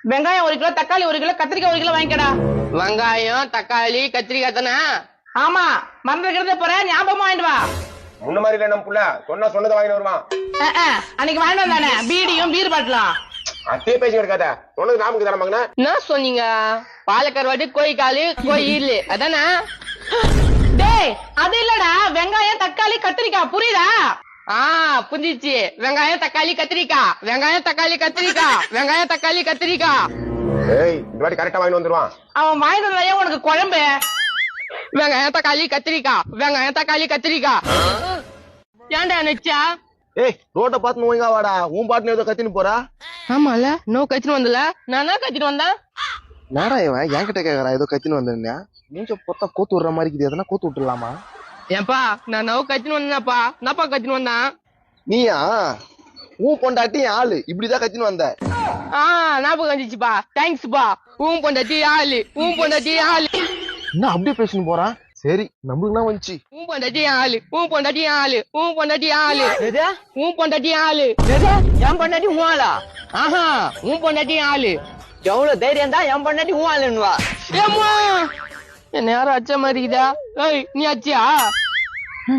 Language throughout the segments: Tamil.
வெங்காயம் 1 கிலோ, தக்காளி 1 கிலோ, கத்திரிக்காய் 1 கிலோ வாங்கிக்கடா. வெங்காயம் தக்காளி கத்திரிக்காய் தானே? ஆமா, மறந்துக்கிறதே போற, ஞாபகமா வாங்கிட்டு வா. முன்ன மாதிரி இல்ல நம்ம புள்ள, சொன்னதை வாங்கிட்டு வருவான். அன்னைக்கு வாங்கிட்டு வந்தானே பீடியும் பீர் பாட்டலாம். அதே பேசி கிடக்காத, சொன்னது நாமக்கு தானே மகனே. என்ன சொன்னீங்க? பாலக்கருவாட்டு கோழிக்காலு கோயில் அதானே? டேய் அது இல்லடா, வெங்காயம் தக்காளி கத்திரிக்காய், புரியுதா? புரிஞ்சிச்சு. வெங்காயம் தக்காளி கத்திரிக்காய், வெங்காயம் தக்காளி கத்திரிக்காய், வெங்காயம் தக்காளி கத்திரிக்காய். ஏய் இந்த வாட்டி கரெக்டா வாங்கிட்டு வந்துருவான். அவன் வாங்கிட்டு வந்தாலே உனக்கு குழம்பு. வெங்காயம் தக்காளி கத்திரிக்காய், வெங்காயம் தக்காளி கத்திரிக்காய். ஏன்டா நிச்சா? ஏய் ரோட்ட பாத்து நோய்ங்க வாடா, உன் பாட்டுன்னு ஏதோ கத்தின்னு போறா. ஆமால நோ கத்தின்னு வந்தல, நானா கத்திட்டு வந்தேன். நேரா இவன் என்கிட்ட கேக்குறா ஏதோ கத்தின்னு வந்தேன்னா, நீங்க பொத்தா கோத்து விடுற மாதிரி இருக்குது, எதனா கோத்து விட்டுலாமா? ஏன்பா நான் நோ கத்தின்னு வந்தேன்ப்பா. என்னப்பா கத்தின்னு வந்தான்? நீயா உன் பொண்டாட்டி ஆளு இப்படிதான் கத்தின்னு வந்த. ஞாபகம் வந்துச்சுப்பா, தேங்க்ஸ்ப்பா. ஊன் பொண்டாட்டி ஆளு, ஊன் பொண்டாட்டி ஆளு. என்ன அப்படியே பேசின்னு போறான்? சரி நம்மளுக்கு தான் வந்துச்சு. ஊன் பொண்டாட்டி ஆளு, ஊன் பொண்டாட்டி ஆளு, ஊன் பொண்டாட்டி ஆளு, ஊன் பொண்டாட்டி ஆளு. என் பொண்டாட்டி ஊழா? ஆஹா ஊன் பொண்டாட்டி ஆளு. எவ்வளவு தைரியம் தான் என் பொண்டாட்டி ஊழலுன்னுவா. ஏம்மா என்ன யாரும் அச்ச மாதிரி இதா? ஏய் நீ அச்சியா?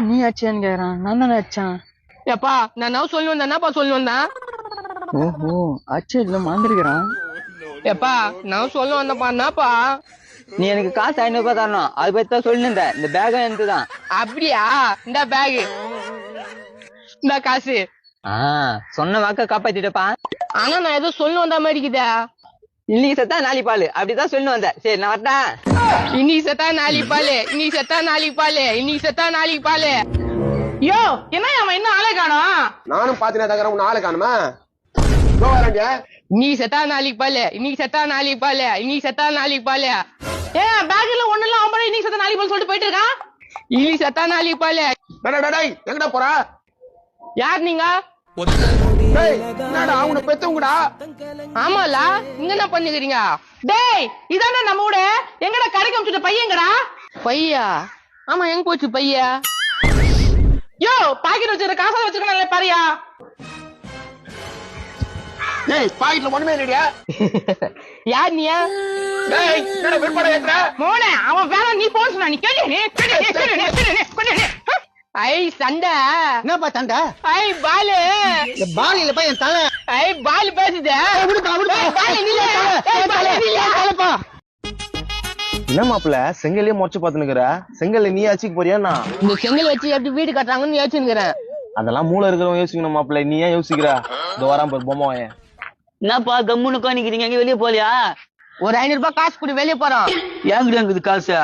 நீ அச்சான்னு கேக்குறான், நான் தானே அச்சான். ஏப்பா நான் நவ் சொல்லி வந்தேன்னாப்பா சொல்லி வந்தேன். ஓஹோ அச்சா இல்ல மாந்திருக்கிறான். ஏப்பா நான் சொல்ல வந்தப்பா. என்னப்பா? நீ எனக்கு காசு 500 ரூபாய் தரணும், அது பத்தி தான் சொல்லிருந்த. இந்த பேகம் எனக்குதான். அப்படியா? இந்த பேக் இந்த காசு. சொன்ன வாக்க காப்பாத்திட்டப்பா. ஆனா நான் ஏதோ சொல்ல வந்த மாதிரி இருக்குதா? இன்னைக்கு செத்தா நாளை பாலு, அப்படிதான் சொல்லி வந்தேன். சரி நான் வரட்டேன். இன்னைக்கு செத்தா நாளைக்கு பாலு, இன்னைக்கு செத்தா நாளைக்கு பாலு, இன்னைக்கு செத்தா நாளைக்கு பாலு. யோ என்ன அவன் இன்னும் ஆளே காணோம்? நானும் பாத்தினா தகரம் உன்ன ஆளு காணுமா? நீ செத்தா நாளைக்கு பாலு, இன்னைக்கு செத்தா நாளைக்கு பாலு, இன்னைக்கு செத்தா நாளைக்கு பாலு. ஏன் பேக்ல ஒண்ணு இல்ல, அவன் இன்னைக்கு செத்தா நாளைக்கு பாலு சொல்லிட்டு போயிட்டு இருக்கான். இன்னைக்கு செத்தா நாளைக்கு பாலு. எங்கடா போறா? யார் நீங்க? என்னடா அவனை பெத்தவங்கடா? ஆமால இங்க என்ன பண்ணுகிறீங்க? டேய் இதானே நம்ம ஊட. எங்கடா கடைக்கு அனுப்பிச்சுட்ட பையங்கடா? பையா? ஆமா எங்க போச்சு பையா? யோ பாக்கெட் வச்சிருக்க காசா வச்சிருக்கல பாரியா. டேய் பாக்கெட்ல ஒண்ணுமே இல்லையா? யார் நீ? டேய் என்னடா வெறுப்பட ஏத்துற? மோனே அவன் வேற, நீ போன் சொன்னா நீ கேளு. ஐ சண்டை. என்னப்பா சண்டை? ஐ பாலு. இந்த பால் இல்ல பா என் தலை. ஐ பால் பேசுதே. என்ன மாப்பிள்ள செங்கல்லே முறைச்சு பாத்துனுக்குற? செங்கல்ல நீ அச்சிக்க போறியாண்ணா? இந்த செங்கல் வச்சு எப்படி வீடு கட்டுறாங்கன்னு யோசிச்சுக்கிறேன். அதெல்லாம் மூளை இருக்கிறவங்க யோசிக்கணும் மாப்பிள்ள, நீ ஏன் யோசிக்கிற? இந்த வராம பாரு பொம்மை வாயன். என்னப்பா கம்முன்னு உட்காந்துக்கிறீங்க, எங்க வெளியே போலியா? ஒரு 500 ரூபாய் காசு கூட வெளியே போறோம். ஏங்கிட்ட இருக்குது காசு?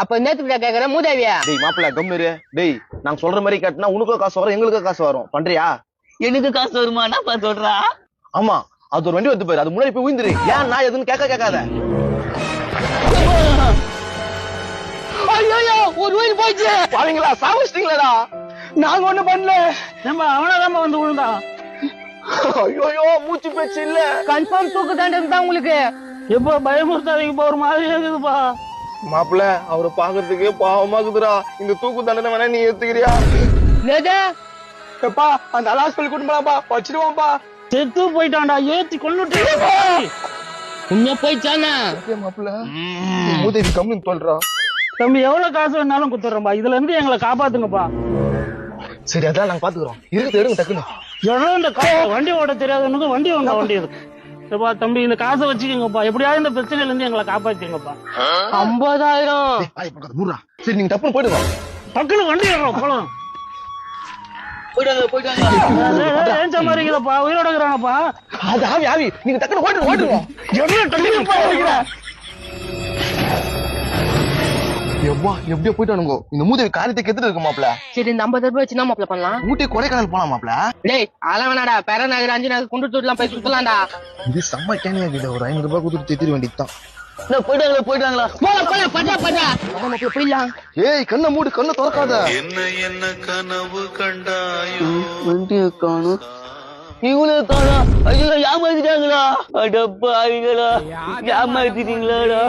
அப்ப நேத்து கேக்குறேன் மூதேவியா? டேய் மாப்பிள்ள கம்மிரு. டேய் நாங்க சொல்ற மாதிரி கேட்டனா உனக்கும் காசு வரும், எங்களுக்கும் காசு வரும். பண்றியா? எனக்கு காசு வருமா? என்னப்பா சொல்றா? ஆமா அது ஒரு வண்டி வந்து போயிரு, அது முன்னாடி போய் உயிந்துரு. ஏன் நான் எதுன்னு கேட்காத. ஐயோ ஒரு உயிர் போயிடுச்சு. பாவீங்களா சாவிச்சிட்டீங்களா? நாங்க ஒண்ணும் பண்ணல. நம்ம அவனதான் வந்து விழுந்தான். ஐயோ மூச்சு பேச்சு இல்ல. கன்ஃபார்ம் தூக்கு தாண்டது தான் உங்களுக்கு. எப்ப பயமுறுத்தாதீங்கப்பா, ஒரு மாதிரி இருக்குதுப்பா. மாப்பிள்ள அவரை பாக்குறதுக்கே பாவமாக்குதுடா. இந்த தூக்கு தண்டனை வேணா நீ ஏத்துக்கிறியா? எப்பா அந்த ஹாஸ்பிட்டல் கூட்டு போலாப்பா, வச்சிடுவான்ப்பா. செத்து போயிட்டான்டா, ஏத்தி கொண்டுட்டு. உண்மையா போயிடுச்சானா? மாப்பிள்ள மூதேவி கம்மின்னு சொல்றா. தம்பி எவ்வளவு காசு வேணாலும் குத்துறோம்பா, இதுல இருந்து எங்களை காப்பாத்துங்கப்பா. சரி அதான் நாங்க பாத்துக்கிறோம். இருக்கு எடுங்க டக்குன்னு. எவ்வளவு இந்த வண்டி ஓட்ட தெரியாதவனுக்கு வண்டி வாங்க வண்டி இருக்கு. தம்பி இந்த காசை வச்சுக்கோங்கப்பா, எப்படியாவது இந்த பிரச்சனையில இருந்து எங்களை காப்பாத்துங்கப்பா. 50,000. சரி நீங்க டப்புன்னு போயிடுங்க. டக்குனு வண்டி ஏறோம் போலாம். ஏஞ்ச மாதிரி இருக்குதப்பா, உயிரோட இருக்கிறாங்கப்பா. அது ஆவி ஆவி, நீங்க டக்குன்னு ஓட்டுருவோம். எவ்வா எப்படியோ போயிட்டானுங்க. இந்த மூதேவி காரியத்தை கெத்துட்டு இருக்கு மாப்பிள்ள. சரி இந்த 50 ரூபாய் வச்சு என்ன மாப்பிள்ள பண்ணலாம்? ஊட்டி கொடைக்கானல் போலாம் மாப்பிள்ள. டேய் அதெல்லாம் வேணாடா, பெர நகர் 5 நகர் குண்டுத்தூர்லாம் போய் சுத்தலாம்டா. இது செம்ம கேனியா கிட்ட ஒரு 500 ரூபாய் கொடுத்து தேத்திர வேண்டியதுதான். போயிட்டாங்களா? போயிடலாம். ஏய் கண்ணை மூடு, கண்ணை திறக்காத. என்ன கனவு கண்டாயோ? வண்டியை காணும், இவங்களே காணும். ஐயோ ஏமாத்திட்டாங்களா? அடப்பா அவங்களா ஏமாத்திட்டீங்களாடா?